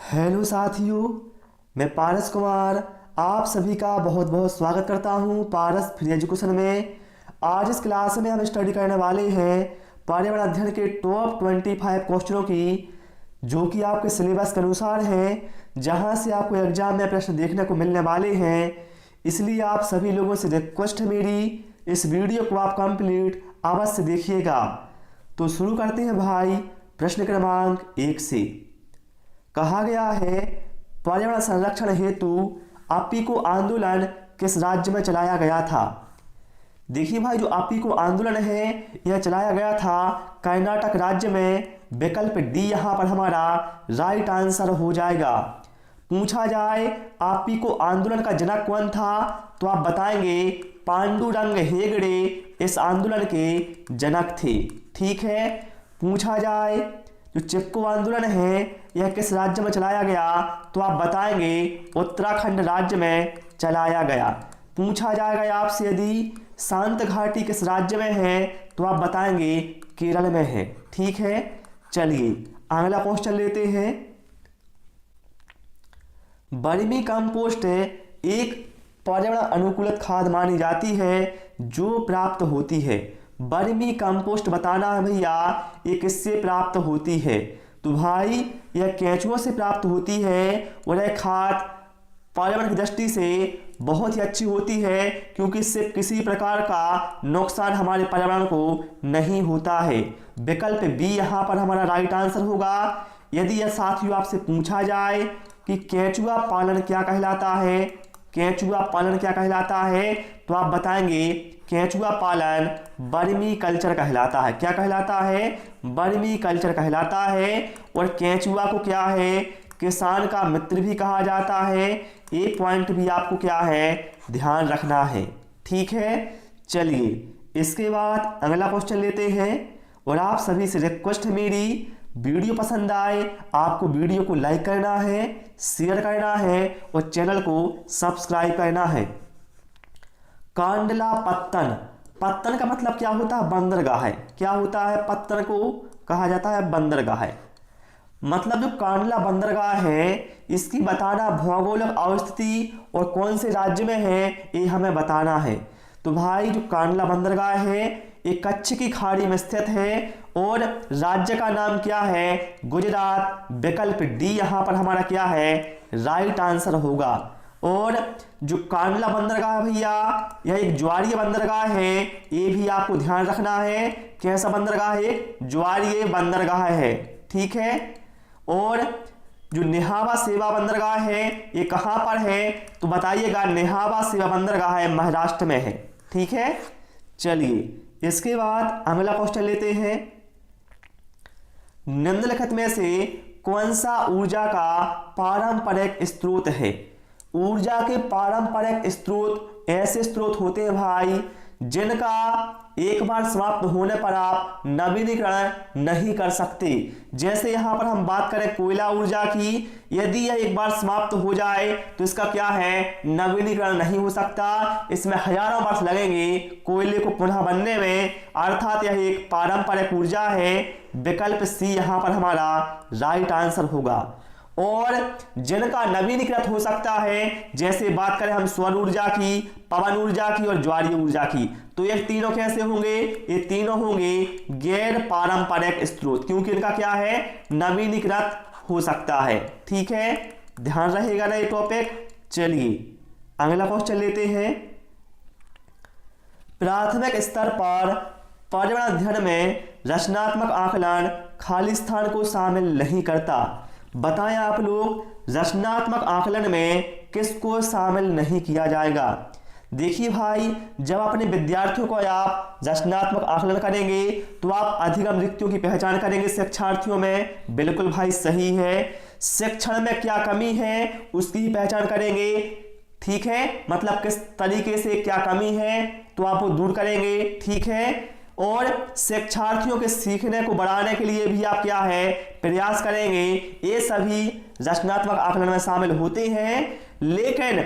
Hello साथियों, मैं पारस कुमार आप सभी का बहुत बहुत स्वागत करता हूं पारस फ्री एजुकेशन में। आज इस क्लास में हम स्टडी करने वाले हैं पर्यावरण अध्ययन के टॉप 25 क्वेश्चनों की, जो कि आपके सिलेबस के अनुसार हैं, जहां से आपको एग्जाम में प्रश्न देखने को मिलने वाले हैं। इसलिए आप सभी लोगों से रिक्वेस्ट है मेरी, इस वीडियो को आप कंप्लीट अवश्य देखिएगा। तो शुरू करते हैं भाई। प्रश्न क्रमांक 1 से कहा गया है, पर्यावरण संरक्षण हेतु आपीको आंदोलन किस राज्य में चलाया गया था। देखिए भाई, जो आपीको आंदोलन है यह चलाया गया था कर्नाटक राज्य में। विकल्प डी यहाँ पर हमारा राइट आंसर हो जाएगा। पूछा जाए आपीको आंदोलन का जनक कौन था, तो आप बताएंगे पांडुरंग हेगड़े इस आंदोलन के जनक थे। ठीक है। पूछा जाए जो चिपको आंदोलन है यह किस राज्य में चलाया गया, तो आप बताएंगे उत्तराखंड राज्य में चलाया गया। पूछा जाएगा आपसे यदि शांत घाटी किस राज्य में है, तो आप बताएंगे केरल में है। ठीक है। चलिए अगला क्वेश्चन लेते हैं। वर्मी कंपोस्ट एक पर्यावरण अनुकूलित खाद मानी जाती है जो प्राप्त होती है। वर्मी कंपोस्ट बताना है भैया, ये किससे प्राप्त होती है, तो भाई यह केंचुओं से प्राप्त होती है। और यह खाद पर्यावरण की दृष्टि से बहुत ही अच्छी होती है, क्योंकि इससे किसी प्रकार का नुकसान हमारे पर्यावरण को नहीं होता है। विकल्प बी यहाँ पर हमारा राइट आंसर होगा। यदि यह साथियों आपसे पूछा जाए कि केंचुआ पालन क्या कहलाता है, केंचुआ पालन क्या कहलाता है, तो आप बताएंगे केंचुआ पालन वर्मी कल्चर कहलाता है। क्या कहलाता है? वर्मी कल्चर कहलाता है। और केंचुआ को क्या है, किसान का मित्र भी कहा जाता है। ये पॉइंट भी आपको क्या है, ध्यान रखना है। ठीक है। चलिए इसके बाद अगला क्वेश्चन लेते हैं। और आप सभी से रिक्वेस्ट है मेरी, वीडियो पसंद आए आपको वीडियो को लाइक करना है, शेयर करना है और चैनल को सब्सक्राइब करना है। कांडला पत्तन, पत्तन का मतलब क्या होता है? बंदरगाह है। क्या होता है? पत्तन को कहा जाता है बंदरगाह है। मतलब जो कांडला बंदरगाह है इसकी बताना भौगोलिक अवस्थिति और कौन से राज्य में है ये हमें बताना है। तो भाई जो कांडला बंदरगाह है ये कच्छ की खाड़ी में स्थित है और राज्य का नाम क्या है? गुजरात। विकल्प डी यहाँ पर हमारा क्या है, राइट आंसर होगा। और जो कांडला बंदरगाह है भैया यह एक ज्वारीय बंदरगाह है, ये भी आपको ध्यान रखना है। कैसा बंदरगाह है? ज्वारीय बंदरगाह है। ठीक है। और जो नेहावा सेवा बंदरगाह है ये कहाँ पर है, तो बताइएगा। नेहावा सेवा बंदरगाह है महाराष्ट्र में है। ठीक है। चलिए इसके बाद अगला क्वेश्चन लेते हैं। निम्नलिखित में से कौन सा ऊर्जा का पारंपरिक स्रोत है? ऊर्जा के पारंपरिक स्रोत ऐसे स्रोत होते हैं भाई जिनका एक बार समाप्त होने पर आप नवीनीकरण नहीं कर सकते। जैसे यहां पर हम बात करें कोयला ऊर्जा की, यदि यह एक बार समाप्त हो जाए तो इसका क्या है, नवीनीकरण नहीं हो सकता। इसमें हजारों वर्ष लगेंगे कोयले को पुनः बनने में, अर्थात यह एक पारंपरिक ऊर्जा है। विकल्प सी यहां पर हमारा राइट आंसर होगा। और जिनका नवीनीकृत हो सकता है, जैसे बात करें हम सौर ऊर्जा की, पवन ऊर्जा की और ज्वारीय ऊर्जा की, तो ये तीनों कैसे होंगे? ये तीनों होंगे गैर पारंपरिक स्रोत, क्योंकि इनका क्या है, नवीनीकृत हो सकता है। ठीक है। ध्यान रहेगा ना ये टॉपिक। चलिए अगला क्वेश्चन लेते हैं। प्राथमिक स्तर पर पर्यावरण अध्ययन में रचनात्मक आकलन खाली स्थान को शामिल नहीं करता। बताएं आप लोग रचनात्मक आकलन में किसको शामिल नहीं किया जाएगा। देखिए भाई, जब अपने विद्यार्थियों को आप रचनात्मक आकलन करेंगे तो आप अधिगम रिक्तियों की पहचान करेंगे शिक्षार्थियों में। बिल्कुल भाई सही है। शिक्षण में क्या कमी है उसकी ही पहचान करेंगे। ठीक है। मतलब किस तरीके से क्या कमी है तो आप वो दूर करेंगे। ठीक है। और शिक्षार्थियों के सीखने को बढ़ाने के लिए भी आप क्या है, प्रयास करेंगे। ये सभी रचनात्मक आकलन में शामिल होते हैं। लेकिन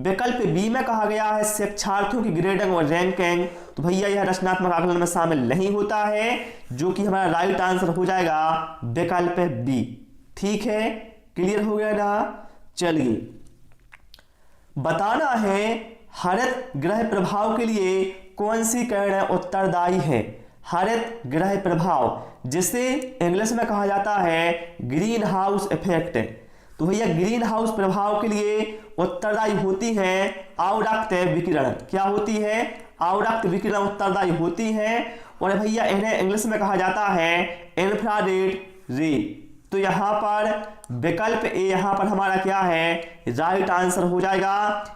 विकल्प बी में कहा गया है शिक्षार्थियों की ग्रेडिंग और रैंकिंग, तो भैया यह रचनात्मक आकलन में शामिल नहीं होता है, जो कि हमारा राइट आंसर हो जाएगा विकल्प बी। ठीक है। क्लियर हो गया ना। चलिए बताना है हरित ग्रह प्रभाव के लिए कौन सी किरणें उत्तरदायी है। हरित ग्रह प्रभाव जिसे इंग्लिश में कहा जाता है ग्रीन हाउस इफेक्ट। तो भैया ग्रीन हाउस प्रभाव के लिए उत्तरदायी होती है अवरक्त विकिरण। क्या होती है? अवरक्त विकिरण उत्तरदायी होती है। और भैया इन्हें इंग्लिश में कहा जाता है इंफ्रारेड रे। तो यहाँ पर विकल्प ए यहाँ पर हमारा क्या है, राइट आंसर हो जाएगा।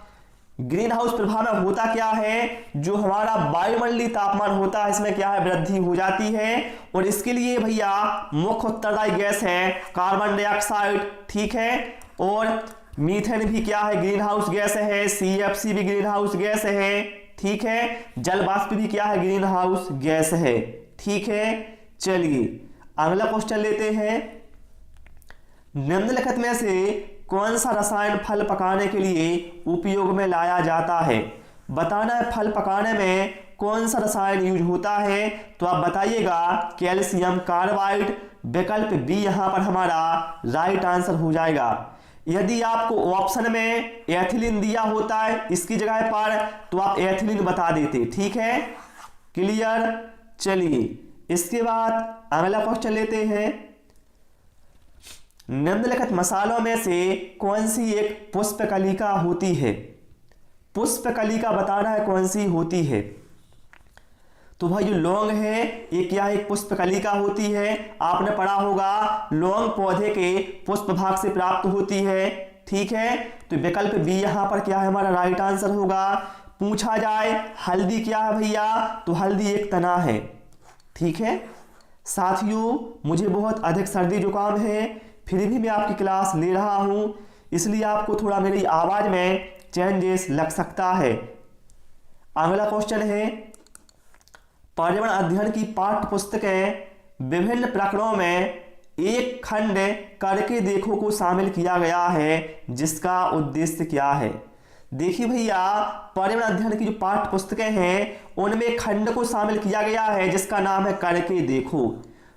ग्रीन हाउस प्रभाव में होता क्या है, जो हमारा वायुमंडलीय तापमान होता है इसमें क्या है, वृद्धि हो जाती है। और इसके लिए भैया मुख्य उत्तरदायी गैस है कार्बन डाइऑक्साइड, ठीक है। और मीथेन भी क्या है, ग्रीन हाउस गैस है। CFC भी ग्रीन हाउस गैस है, ठीक है। जल वाष्प भी क्या है, ग्रीन हाउस गैस है, ठीक है। चलिए अगला क्वेश्चन लेते हैं। निम्नलिखित में से कौन सा रसायन फल पकाने के लिए उपयोग में लाया जाता है। बताना है फल पकाने में कौन सा रसायन यूज होता है। तो आप बताइएगा कैल्शियम कार्बाइड। विकल्प बी यहाँ पर हमारा राइट आंसर हो जाएगा। यदि आपको ऑप्शन में एथिलीन दिया होता है इसकी जगह पर, तो आप एथिलीन बता देते, ठीक है। क्लियर। चलिए इसके बाद अगला क्वेश्चन लेते हैं। निम्नलिखित मसालों में से कौन सी एक पुष्पकलिका होती है। पुष्पकलिका बताना है कौन सी होती है। तो भाई जो लौंग है ये क्या एक पुष्पकलिका होती है। आपने पढ़ा होगा लौंग पौधे के पुष्प भाग से प्राप्त होती है, ठीक है। तो विकल्प बी यहाँ पर क्या है हमारा राइट आंसर होगा। पूछा जाए हल्दी क्या है भैया, तो हल्दी एक तना है, ठीक है। साथियों मुझे बहुत अधिक सर्दी जुकाम है, फिर भी मैं आपकी क्लास ले रहा हूं, इसलिए आपको थोड़ा मेरी आवाज में चेंजेस लग सकता है। अगला क्वेश्चन है। पर्यावरण अध्ययन की पाठ्य पुस्तकें विभिन्न प्रकरणों में एक खंड करके देखो को शामिल किया गया है, जिसका उद्देश्य क्या है। देखिए भैया पर्यावरण अध्ययन की जो पाठ्य पुस्तकें हैं उनमें खंड को शामिल किया गया है जिसका नाम है करके देखो।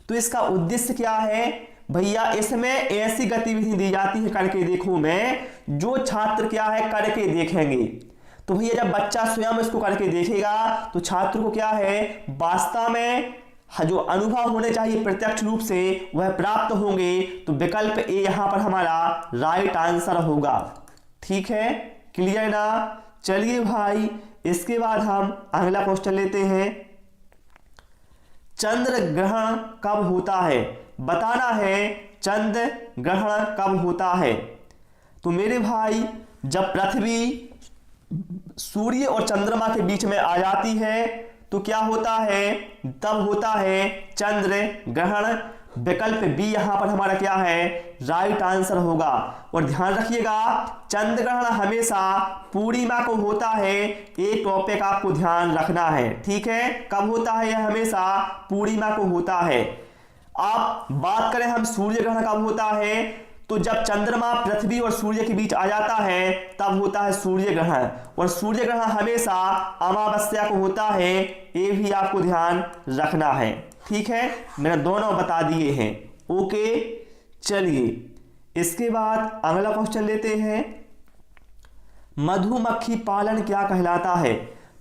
तो इसका उद्देश्य क्या है भैया, इसमें ऐसी गतिविधि दी जाती है करके देखो में जो छात्र क्या है करके देखेंगे। तो भैया जब बच्चा स्वयं इसको करके देखेगा तो छात्र को क्या है वास्तव में जो अनुभव होने चाहिए प्रत्यक्ष रूप से वह प्राप्त होंगे। तो विकल्प ए यहां पर हमारा राइट आंसर होगा, ठीक है। क्लियर ना। चलिए भाई इसके बाद हम अगला क्वेश्चन लेते हैं। चंद्र ग्रहण कब होता है। बताना है चंद्र ग्रहण कब होता है। तो मेरे भाई जब पृथ्वी सूर्य और चंद्रमा के बीच में आ जाती है तो क्या होता है, तब होता है चंद्र ग्रहण। विकल्प बी यहां पर हमारा क्या है राइट आंसर होगा। और ध्यान रखिएगा चंद्र ग्रहण हमेशा पूर्णिमा को होता है, एक टॉपिक आपको ध्यान रखना है, ठीक है। कब होता है यह हमेशा पूर्णिमा को होता है। आप बात करें हम सूर्य ग्रहण कब होता है, तो जब चंद्रमा पृथ्वी और सूर्य के बीच आ जाता है तब होता है सूर्य ग्रहण। और सूर्य ग्रहण हमेशा अमावस्या को होता है, ये भी आपको ध्यान रखना है, ठीक है। मैंने दोनों बता दिए हैं, ओके। चलिए इसके बाद अगला क्वेश्चन लेते हैं। मधुमक्खी पालन क्या कहलाता है।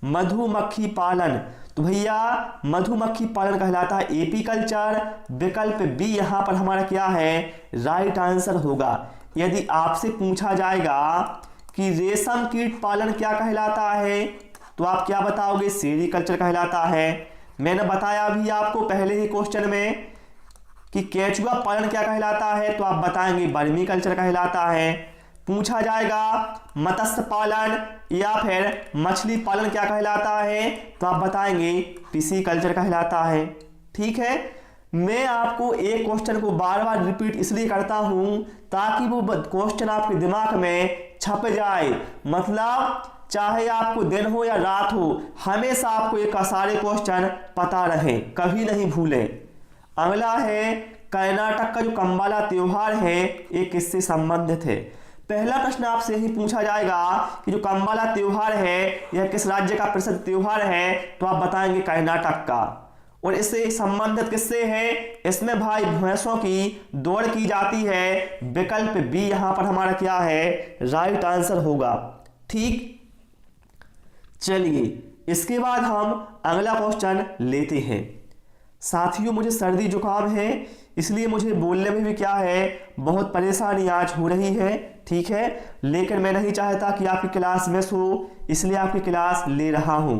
मधुमक्खी पालन, तो भैया मधुमक्खी पालन कहलाता है एपीकल्चर। विकल्प बी यहां पर हमारा क्या है राइट आंसर होगा। यदि आपसे पूछा जाएगा कि रेशम कीट पालन क्या कहलाता है तो आप क्या बताओगे, सेरीकल्चर कहलाता है। मैंने बताया अभी आपको पहले ही क्वेश्चन में कि केंचुआ पालन क्या कहलाता है, तो आप बताएंगे वर्मी कल्चर कहलाता है। पूछा जाएगा मत्स्य पालन या फिर मछली पालन क्या कहलाता है, तो आप बताएंगे पिसीकल्चर कहलाता है, ठीक है। मैं आपको एक क्वेश्चन को बार बार रिपीट इसलिए करता हूं ताकि वो क्वेश्चन आपके दिमाग में छप जाए। मतलब चाहे आपको दिन हो या रात हो, हमेशा आपको एक सारे क्वेश्चन पता रहे, कभी नहीं भूलें। अगला है कर्नाटक का जो कंबाला त्योहार है ये किससे संबंधित है। पहला प्रश्न आपसे ही पूछा जाएगा कि जो कंबाला त्योहार है यह किस राज्य का प्रसिद्ध त्योहार है, तो आप बताएंगे कर्नाटक का। और इससे संबंधित किससे है? इसमें भाई भैंसों की दौड़ की जाती है। विकल्प बी यहां पर हमारा क्या है? राइट आंसर होगा। ठीक, चलिए इसके बाद हम अगला क्वेश्चन लेते हैं। साथियों मुझे सर्दी जुकाम है, इसलिए मुझे बोलने में भी क्या है, बहुत परेशानी आज हो रही है। ठीक है, लेकिन मैं नहीं चाहता कि आपकी क्लास मिस हो, इसलिए आपकी क्लास ले रहा हूं।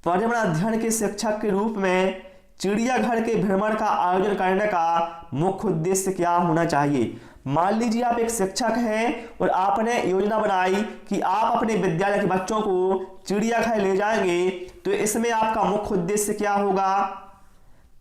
पर्यावरण अध्ययन के शिक्षक के रूप में चिड़ियाघर के भ्रमण का आयोजन करने का मुख्य उद्देश्य क्या होना चाहिए? मान लीजिए आप एक शिक्षक हैं और आपने योजना बनाई कि आप अपने विद्यालय के बच्चों को चिड़ियाघर ले जाएंगे, तो इसमें आपका मुख्य उद्देश्य क्या होगा?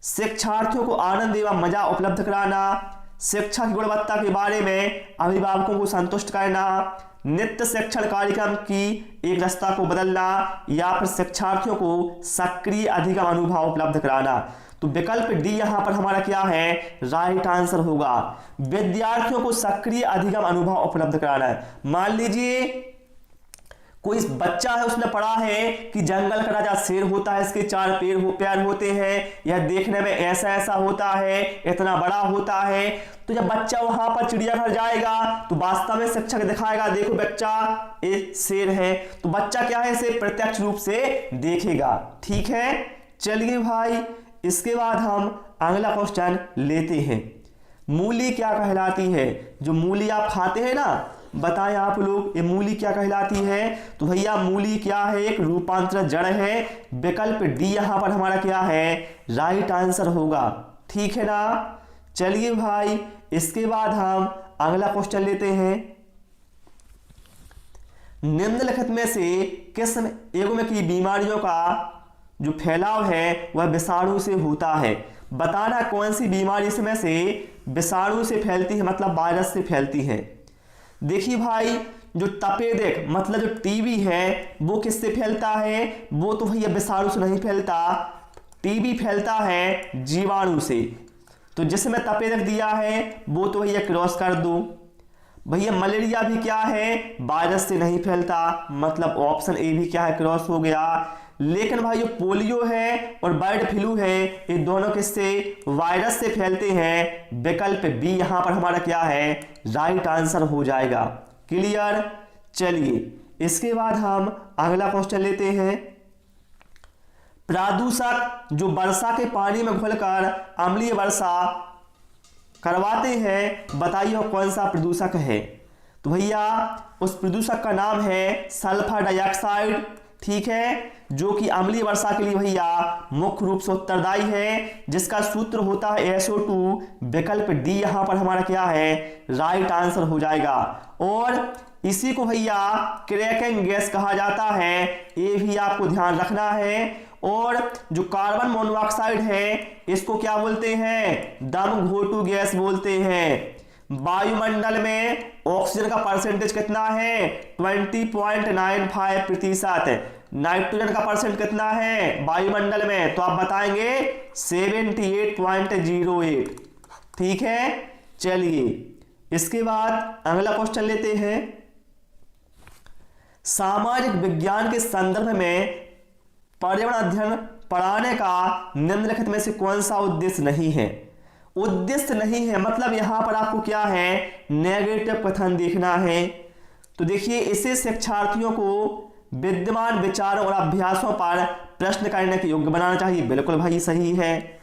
शिक्षार्थियों को आनंद एवं मजा उपलब्ध कराना, शिक्षा की गुणवत्ता के बारे में अभिभावकों को संतुष्ट करना, नित्य शिक्षण कार्यक्रम की एक रास्ता को बदलना, या फिर शिक्षार्थियों को सक्रिय अधिगम अनुभव उपलब्ध कराना। तो विकल्प डी यहां पर हमारा क्या है? राइट आंसर होगा। विद्यार्थियों को सक्रिय अधिगम अनुभव उपलब्ध कराना है। मान लीजिए कोई बच्चा है, उसने पढ़ा है कि जंगल का राजा शेर होता है, इसके 4 पैर होते हैं, यह देखने में ऐसा ऐसा होता है, इतना बड़ा होता है। तो जब बच्चा वहां पर चिड़ियाघर जाएगा तो वास्तव में शिक्षक दिखाएगा, देखो बच्चा ये शेर है, तो बच्चा क्या है, इसे प्रत्यक्ष रूप से देखेगा। ठीक है, चलिए भाई इसके बाद हम अगला क्वेश्चन लेते हैं। मूली क्या कहलाती है? जो मूली आप खाते हैं ना, बताएं आप लोग ये मूली क्या कहलाती है? तो भैया मूली क्या है? एक रूपांतरित जड़ है। विकल्प डी यहां पर हमारा क्या है? राइट आंसर होगा। ठीक है ना, चलिए भाई इसके बाद हम अगला क्वेश्चन लेते हैं। निम्नलिखित में से किस एवं की बीमारियों का जो फैलाव है वह विषाणु से होता है? बताना कौन सी बीमारी इसमें से विषाणु से फैलती है, मतलब वायरस से फैलती है। देखिए भाई जो तपेदिक मतलब जो टीबी है वो किससे फैलता है? वो तो भैया विषाणु से नहीं फैलता, टीबी फैलता है जीवाणु से। तो जिसमें तपेदिक दिया है वो तो भैया क्रॉस कर दो। भैया मलेरिया भी क्या है? वायरस से नहीं फैलता, मतलब ऑप्शन ए भी क्या है? क्रॉस हो गया। लेकिन भाई जो पोलियो है और बर्ड फ्लू है ये दोनों किससे? वायरस से फैलते हैं। विकल्प बी यहां पर हमारा क्या है? राइट आंसर हो जाएगा। क्लियर, चलिए इसके बाद हम अगला क्वेश्चन लेते हैं। प्रदूषक जो वर्षा के पानी में घुलकर अम्लीय वर्षा करवाते हैं, बताइए कौन सा प्रदूषक है? तो भैया उस प्रदूषक का नाम है सल्फर डाइऑक्साइड। ठीक है, जो कि अम्लीय वर्षा के लिए भैया मुख्य रूप से उत्तरदायी है, जिसका सूत्र होता है SO2। विकल्प डी यहां पर हमारा क्या है? राइट आंसर हो जाएगा। और इसी को भैया क्रैकिंग गैस कहा जाता है, ये भी आपको ध्यान रखना है। और जो कार्बन मोनोऑक्साइड है इसको क्या बोलते हैं? दम घोटू गैस बोलते हैं। वायुमंडल में ऑक्सीजन का परसेंटेज कितना है? 20.95%। नाइट्रोजन का परसेंट कितना है वायुमंडल में? तो आप बताएंगे 78.08। ठीक है, चलिए इसके बाद अगला क्वेश्चन लेते हैं। सामाजिक विज्ञान के संदर्भ में पर्यावरण अध्ययन पढ़ाने का निम्नलिखित में से कौन सा उद्देश्य नहीं है? उद्देश्य नहीं है मतलब यहां पर आपको क्या है? नेगेटिव कथन देखना है। तो देखिए इसे शिक्षार्थियों को विद्यमान विचारों और अभ्यासों पर प्रश्न करने के योग्य बनाना चाहिए। बिल्कुल भाई सही है।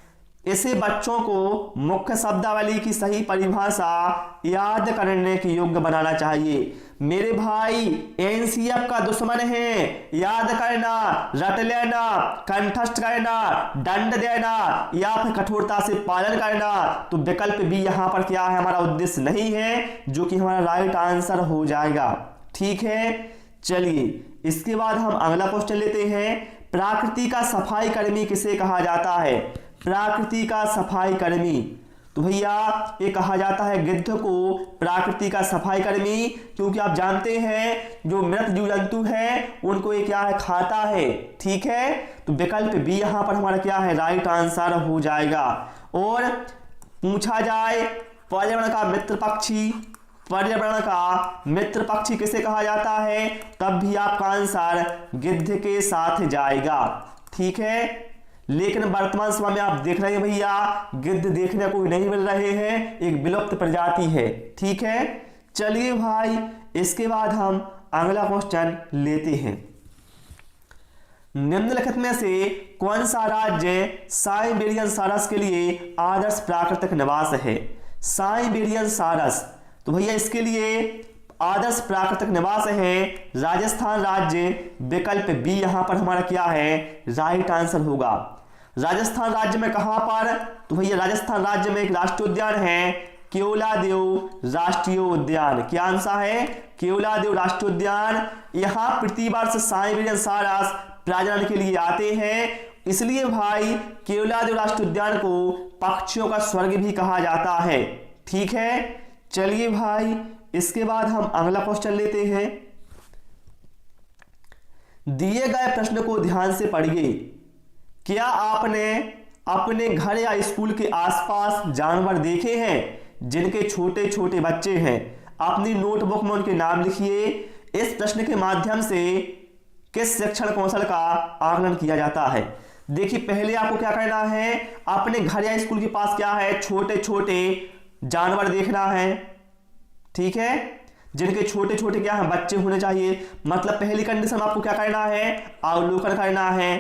इसे बच्चों को मुख्य शब्दावली की सही परिभाषा याद करने के योग्य बनाना चाहिए। मेरे भाई एनसीएफ का दुश्मन है, याद करना, रट लेना, कंठस्थ करना, दंड देना या फिर कठोरता से पालन करना। तो विकल्प बी यहां पर क्या है? हमारा उद्देश्य नहीं है, जो कि हमारा राइट आंसर हो जाएगा। ठीक है, चलिए इसके बाद हम अगला क्वेश्चन लेते हैं। प्रकृति का सफाई कर्मी किसे कहा जाता है? प्रकृति का सफाई कर्मी, तो भैया ये कहा जाता है गिद्ध को प्रकृति का सफाई कर्मी, क्योंकि आप जानते हैं जो मृत जीव जंतु है उनको ये क्या है? खाता है। ठीक है, तो विकल्प बी यहां पर हमारा क्या है? राइट आंसर हो जाएगा। और पूछा जाए पर्यावरण का मित्र पक्षी, पर्यावरण का मित्र पक्षी किसे कहा जाता है? तब भी आपका आंसर गिद्ध के साथ जाएगा। ठीक है, लेकिन वर्तमान समय में आप देख रहे हैं भैया गिद्ध देखने को नहीं मिल रहे हैं, एक विलुप्त प्रजाति है। ठीक है, चलिए भाई इसके बाद हम अगला क्वेश्चन लेते हैं। निम्नलिखित में से कौन सा राज्य साइबेरियन सारस के लिए आदर्श प्राकृतिक निवास है? साइबेरियन सारस, तो भैया इसके लिए आदर्श प्राकृतिक निवास है राजस्थान राज्य। विकल्प बी यहां पर हमारा क्या है, राइट आंसर होगा। राजस्थान राज्य में कहां पर, तो भैया राजस्थान राज्य में एक राष्ट्रीय उद्यान है केवलादेव राष्ट्रीय उद्यान। क्या आंसर है, केवलादेव राष्ट्रीय उद्यान। यहां प्रतिवर्ष साइबेरियन सारस प्रजनन के लिए आते हैं, इसलिए भाई केवलादेव राष्ट्रीय उद्यान को पक्षियों का स्वर्ग भी कहा जाता है। ठीक है, चलिए भाई इसके बाद हम अगला क्वेश्चन लेते हैं। दिए गए प्रश्न को ध्यान से पढ़िए। क्या आपने अपने घर या स्कूल के आसपास जानवर देखे हैं जिनके छोटे छोटे बच्चे हैं? अपनी नोटबुक में उनके नाम लिखिए। इस प्रश्न के माध्यम से किस शिक्षण कौशल का आकलन किया जाता है? देखिए पहले आपको क्या करना है, अपने घर या स्कूल के पास क्या है, छोटे छोटे जानवर देखना है। ठीक है, जिनके छोटे छोटे क्या है, बच्चे होने चाहिए। मतलब पहली कंडीशन आपको क्या करना है, अवलोकन करना है।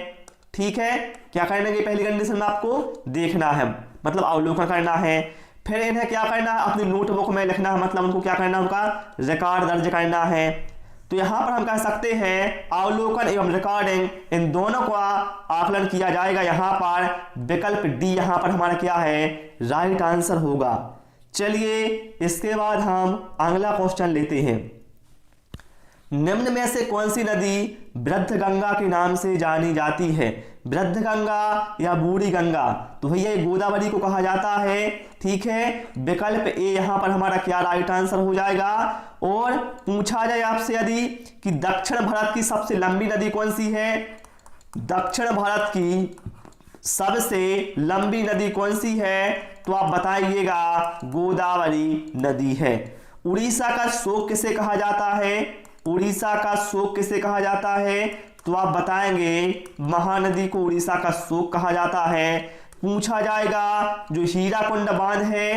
ठीक है, क्या करना है, पहली कंडीशन में आपको देखना है, मतलब अवलोकन करना है। फिर इन्हें क्या करना है, अपनी नोटबुक में लिखना है, मतलब उनको क्या करना है, उनका रिकॉर्ड दर्ज करना है। तो यहां पर हम कह सकते हैं अवलोकन एवं रिकॉर्डिंग इन दोनों का आकलन किया जाएगा। यहां पर विकल्प डी यहां पर हमारा क्या है, राइट आंसर होगा। चलिए इसके बाद हम अगला क्वेश्चन लेते हैं। निम्न में से कौन सी नदी वृद्ध गंगा के नाम से जानी जाती है? वृद्ध गंगा या बूढ़ी गंगा, तो भैया ये गोदावरी को कहा जाता है। ठीक है, विकल्प ए यहां पर हमारा क्या राइट आंसर हो जाएगा। और पूछा जाए आपसे यदि कि दक्षिण भारत की सबसे लंबी नदी कौन सी है, दक्षिण भारत की सबसे लंबी नदी कौन सी है, तो आप बताइएगा गोदावरी नदी है। उड़ीसा का शोक किसे कहा जाता है, उड़ीसा का शोक किसे कहा जाता है, तो आप बताएंगे महानदी को उड़ीसा का शोक कहा जाता है। पूछा जाएगा जो हीराकुंड बांध है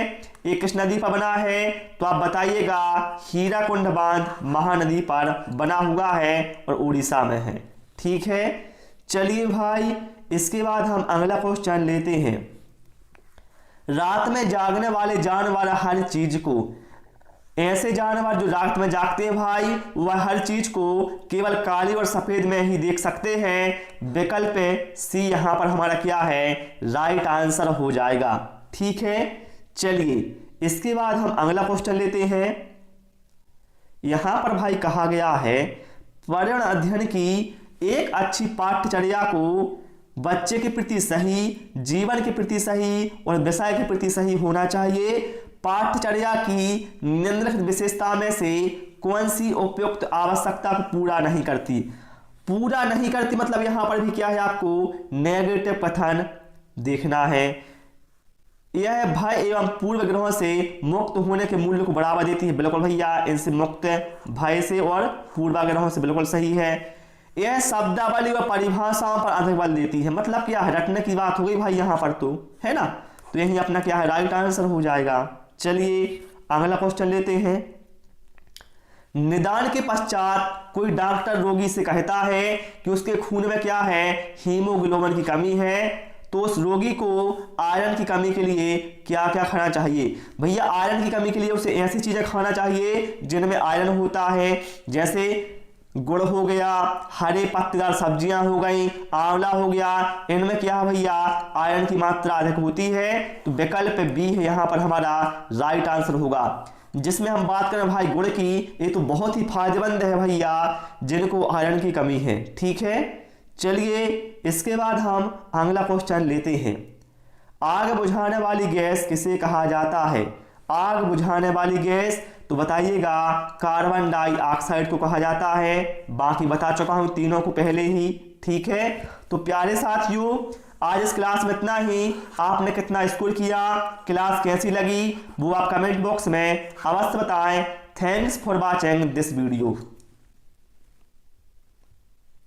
ये किस नदी पर बना है, तो आप बताइएगा हीराकुंड बांध महानदी पर बना हुआ है और उड़ीसा में है। ठीक है, चलिए भाई इसके बाद हम अगला क्वेश्चन लेते हैं। रात में जागने वाले जानवर हर चीज को, ऐसे जानवर जो रात में जागते हैं भाई वह हर चीज को केवल काली और सफेद में ही देख सकते हैं। विकल्प सी यहां पर हमारा क्या है, राइट आंसर हो जाएगा। ठीक है, चलिए इसके बाद हम अगला क्वेश्चन लेते हैं। यहां पर भाई कहा गया है पर्यावरण अध्ययन की एक अच्छी पाठ्यचर्या को बच्चे के प्रति सही, जीवन के प्रति सही और विषय के प्रति सही होना चाहिए। पाठ्यचर्या की निम्नलिखित विशेषता में से कौन सी उपयुक्त आवश्यकता को पूरा नहीं करती? पूरा नहीं करती मतलब यहां पर भी क्या है, आपको नेगेटिव कथन देखना है। यह भय एवं पूर्व ग्रहों से मुक्त होने के मूल्य को बढ़ावा देती है। बिल्कुल भैया, इनसे मुक्त भय से और पूर्वाग्रहों से बिल्कुल सही है। यह शब्दावली व परिभाषाओं पर अधिक बल देती है। मतलब क्या है, रटने की बात हो गई भाई यहां पर, तो है ना, तो यही अपना क्या है राइट आंसर हो जाएगा। चलिए अगला क्वेश्चन लेते हैं। निदान के पश्चात कोई डॉक्टर रोगी से कहता है कि उसके खून में क्या है, हीमोग्लोबिन की कमी है, तो उस रोगी को आयरन की कमी के लिए क्या क्या खाना चाहिए? भैया आयरन की कमी के लिए उसे ऐसी चीजें खाना चाहिए जिनमें आयरन होता है, जैसे गुड़ हो गया, हरे पत्तेदार सब्जियां हो गई, आंवला हो गया, इनमें क्या है भैया आयरन की मात्रा अधिक होती है। तो विकल्प बी है यहां पर हमारा राइट आंसर होगा। जिसमें हम बात करें भाई गुड़ की, ये तो बहुत ही फायदेमंद है भैया जिनको आयरन की कमी है। ठीक है, चलिए इसके बाद हम अगला क्वेश्चन लेते हैं। आग बुझाने वाली गैस किसे कहा जाता है? आग बुझाने वाली गैस, तो बताइएगा कार्बन डाइऑक्साइड को कहा जाता है। बाकी बता चुका हूं तीनों को पहले ही। ठीक है, तो प्यारे साथियों आज इस क्लास में इतना ही। आपने कितना स्कोर किया, क्लास कैसी लगी वो आप कमेंट बॉक्स में अवश्य बताएं। Thanks for watching this video.